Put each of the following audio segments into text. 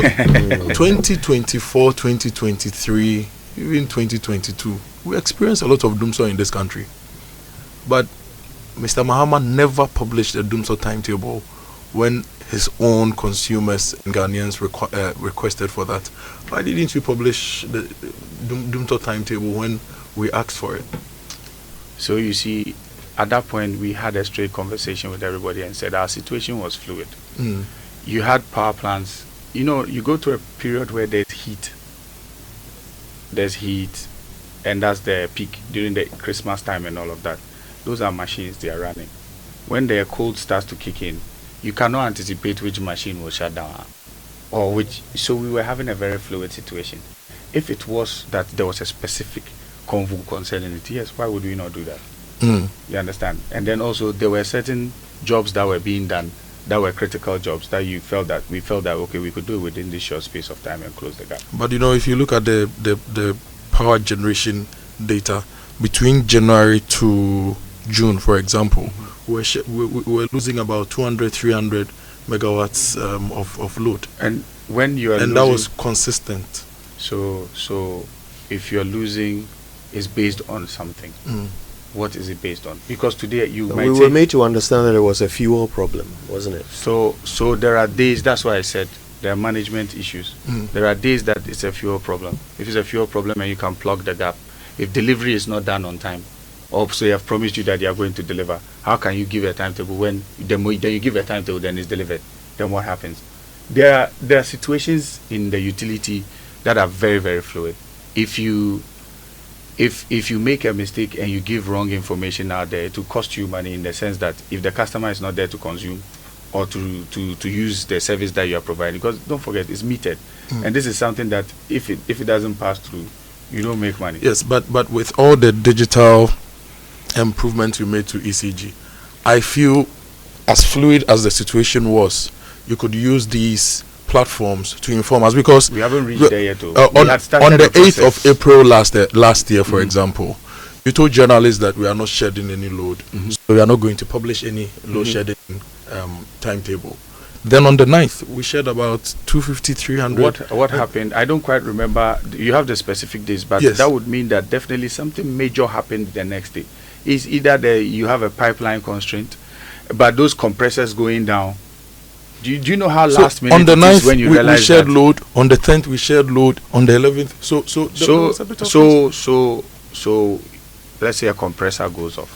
2024, 2023, even 2022, we experienced a lot of Dumsor in this country. But Mr. Mahama never published a Dumsor timetable when his own consumers and Ghanaians requested for that. Why didn't you publish the Dumsor timetable when we asked for it? So you see, at that point, we had a straight conversation with everybody and said our situation was fluid. You had power plants. You know, you go to a period where there's heat. There's heat, and that's the peak during the Christmas time and all of that. Those are machines they are running. When the cold starts to kick in, you cannot anticipate which machine will shut down or which. So we were having a very fluid situation. If it was that there was a specific convo concerning it, yes, why would we not do that? You understand? And then also there were certain jobs that were being done that were critical jobs that we felt that okay, we could do it within this short space of time and close the gap. But you know, if you look at the power generation data between January to June, for example, we were losing about 200-300 megawatts of load, and when you are and losing, that was consistent. So if you're losing, it's based on something. What is it based on? Because today we were made to understand that there was a fuel problem, wasn't it? So there are days. That's why I said there are management issues. There are days that it's a fuel problem. If it's a fuel problem and you can plug the gap, if delivery is not done on time, or so they have promised you that they are going to deliver, how can you give a timetable when then you give a timetable, then it's delivered? Then what happens? There are situations in the utility that are very, very fluid. If you make a mistake and you give wrong information out there, it will cost you money in the sense that if the customer is not there to consume or to use the service that you are providing, because don't forget it's metered, and this is something that if it doesn't pass through, you don't make money. Yes, but with all the digital improvements you made to ECG, I feel as fluid as the situation was, you could use these platforms to inform us, because we haven't reached there yet. On the 8th of April last year, for example, you told journalists that we are not shedding any load, so we are not going to publish any load shedding timetable. Then on the 9th, we shared about 250-300. What happened? I don't quite remember. You have the specific days, but yes, that would mean that definitely something major happened the next day. It's either you have a pipeline constraint, but those compressors going down. Do you know how last minute on the 9th when you we realize shared that? Load, on the 10th we shared load, on the 11th so let's say a compressor goes off.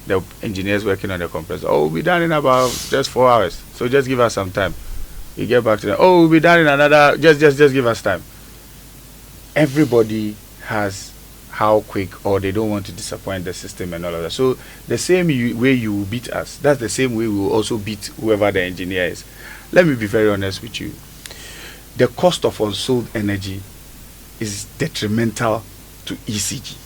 The engineers working on the compressor, we'll be done in about just 4 hours, so just give us some time. You get back to them, we'll be done in another, just give us time. Everybody has how quick, or they don't want to disappoint the system and all of that. So the same way you will beat us, that's the same way we will also beat whoever the engineer is. Let me be very honest with you. The cost of unsold energy is detrimental to ECG.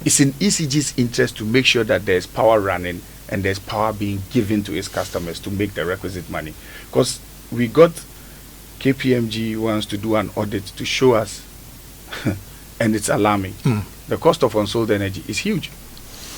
It's in ECG's interest to make sure that there's power running and there's power being given to its customers to make the requisite money. Because we got KPMG wants to do an audit to show us and it's alarming. The cost of unsold energy is huge.